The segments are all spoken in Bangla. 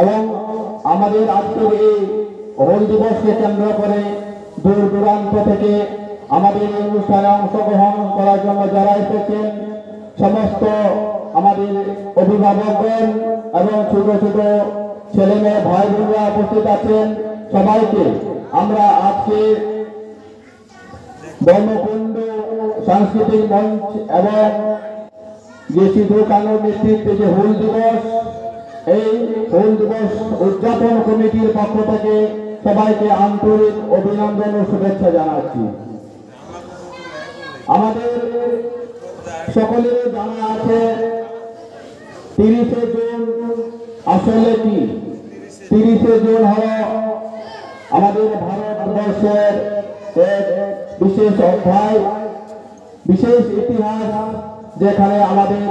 এবং আমাদের আজকের এই হুল দিবসকে কেন্দ্র করে দূর দূরান্ত থেকে আমাদের এই অনুষ্ঠানে অংশগ্রহণ করার জন্য যারা এসেছেন সমস্ত আমাদের অভিভাবকগণ এবং ছোট ছোট ছেলে মেয়ে ভাই বোনরা উপস্থিত আছেন, সবাইকে আমরা আজকে বর্ণকুণ্ড সাংস্কৃতিক মঞ্চ এবং যে সিধু কানুর নেতৃত্বে যে হুল দিবস, এই হুল দিবস উদযাপন কমিটির পক্ষ থেকে সবাইকে আন্তরিক অভিনন্দন ও শুভেচ্ছা জানাচ্ছি। আমাদের সকলের জানা আছে 30শে জুন আসলে কি? 30শে জুন হল আমাদের ভারতবর্ষের এক বিশেষ অধ্যায়, বিশেষ ইতিহাস, যেখানে আমাদের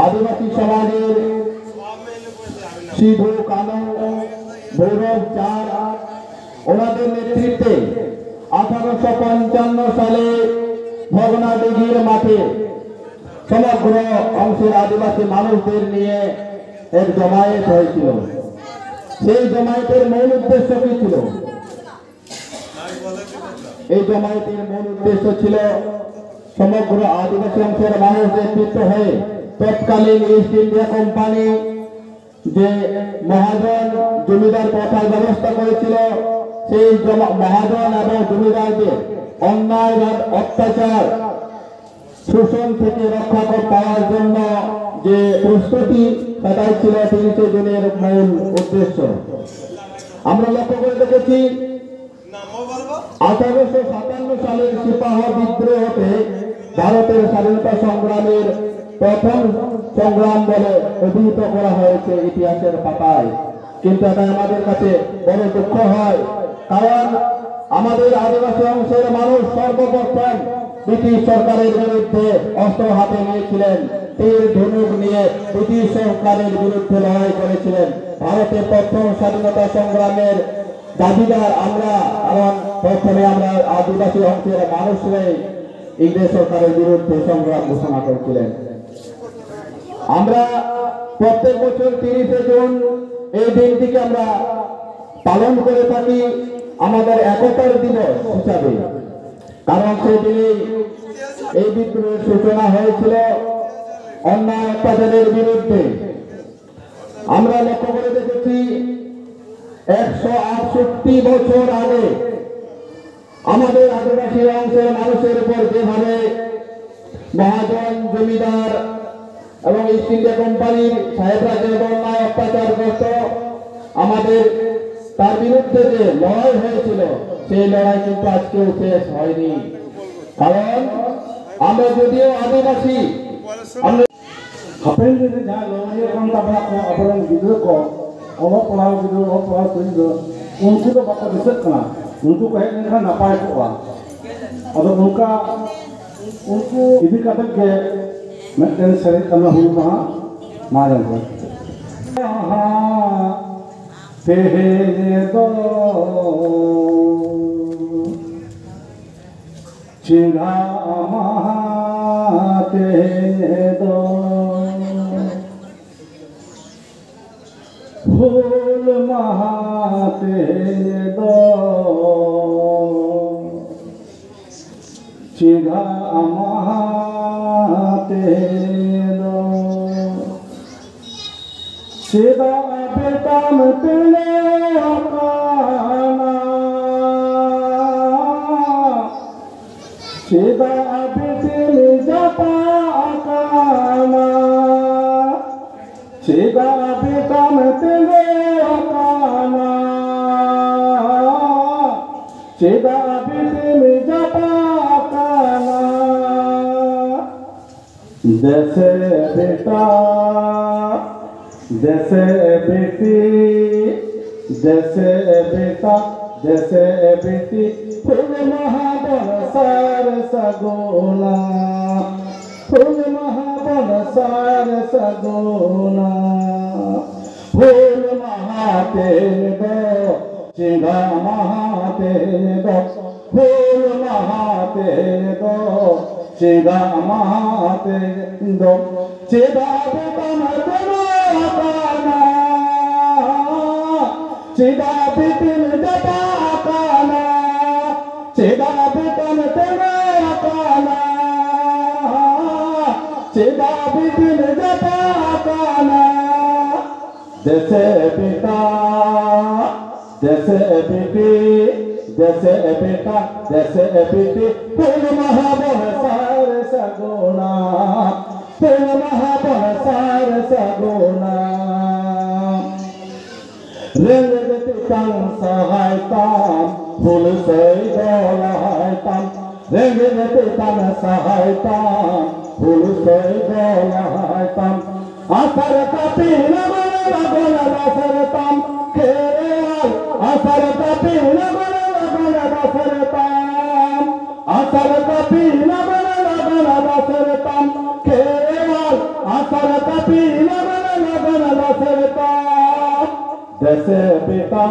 আদিবাসী সমাজের সিধু কানু ভৈরব চাঁদ ওনাদের নেতৃত্বে 1855 সালে ভগনাডিঘির মাঠে সমগ্র অংশের আদিবাসী মানুষদের নিয়ে এক জমায়েত হয়েছিল। সেই জমায়েতের মূল উদ্দেশ্য কি ছিল? এই জমায়েতের মূল উদ্দেশ্য ছিল সমগ্র আদিবাসী অংশের মানুষ একত্রিত হয়ে তৎকালীন ইস্ট ইন্ডিয়া কোম্পানি যে মহাজন জমিদার প্রথার ব্যবস্থা করেছিল, সেই মহাজন এবং জমিদারদের অন্যায় অত্যাচার শোষণ থেকে রক্ষা পাওয়ার জন্য যে প্রস্তুতি, সেটাই ছিল 30শে জুনের মূল উদ্দেশ্য। আমরা লক্ষ্য করে দেখেছি 1857 সালের সিপাহ বিদ্রোহকে ভারতের স্বাধীনতা সংগ্রামের প্রথম সংগ্রাম বলে অভিহিত করা হয়েছে ইতিহাসের পাতায়, কিন্তু এটা আমাদের কাছে বড় দুঃখ হয়, কারণ আমাদের আদিবাসী অংশের মানুষ সর্বপ্রথম ব্রিটিশ সরকারের বিরুদ্ধে অস্ত্র হাতে নিয়েছিলেন, তীর ধনুক নিয়ে ব্রিটিশ সরকারের বিরুদ্ধে লড়াই করেছিলেন। ভারতের প্রথম স্বাধীনতা সংগ্রামের দাবিদার আমরা, কারণ প্রথমে আমরা আদিবাসী অংশের মানুষরাই ইংরেজ সরকারের বিরুদ্ধে সংগ্রাম ঘোষণা করেছিলেন। আমরা প্রত্যেক বছর 30শে জুন এই দিনটিকে আমরা পালন করে থাকি আমাদের একতার দিবস হিসাবে, কারণ সেই দিনে এই বিদ্রোহের সূচনা হয়েছিল অন্যায় অত্যাচারের বিরুদ্ধে। আমরা লক্ষ্য করে দেখেছি 168 বছর আগে আমাদের আদিবাসী অংশের মানুষের উপর যেভাবে মহাজন জমিদার এবং ইস্ট ইন্ডিয়া কোম্পানির সাহেবরা যে অন্যায় অত্যাচার করত, আমাদের তার বিরুদ্ধে যে লড়াই হয়েছিল, সেই লড়াই কিন্তু আজকেও শেষ হয়নি। কারণ আমরা যদিও আদিবাসী, হাপেন দিনে যা লড়াই এখন তারপরে আপনার গিদ্র को অলপ পড়াও গিদ্র অলপ পড়াও করিদ্র उनको तो बात दिसत कना उनको कहे इनका नपाय को अदो उनको इदी कतक के मैं सरे करना हुई वहाँ मारन को तेरे दो चिंगा तेरे दो फूल महाते दो चिंगा महाते दो सीधा बेटा में तेरे सीधा बेटे में जाता आकाना सीधा बेटा में तेरे आकाना सीधा बेटे में जाता आकाना जैसे बेटा जैसे बेटी जैसे बेटा जैसे बेटी फूल महाबल सार सगोना फूल महाबल सार सगोना फूल महाते दो चिंगा महाते दो फूल महाते दो चिंगा महाते दो चिदा बेटा न चिदा बिटन तेरा काना चिदा बिटन जता काना जैसे पिता जैसे बेटी जैसे बेटा जैसे बेटी तुम महाबल सार सगुना तुम महाबल सार सगुना रेंगेतितां सहायतां फूल सई दलायतां रेंगेतितां सहायतां फूल सई दलायतां आसर कपिल लगन दशरथां खेरेवाल आसर कपिल लगन दशरथां आसर कपिल लगन दशरथां खेरेवाल आसर कपिल लगन दशरथां जैसे पिता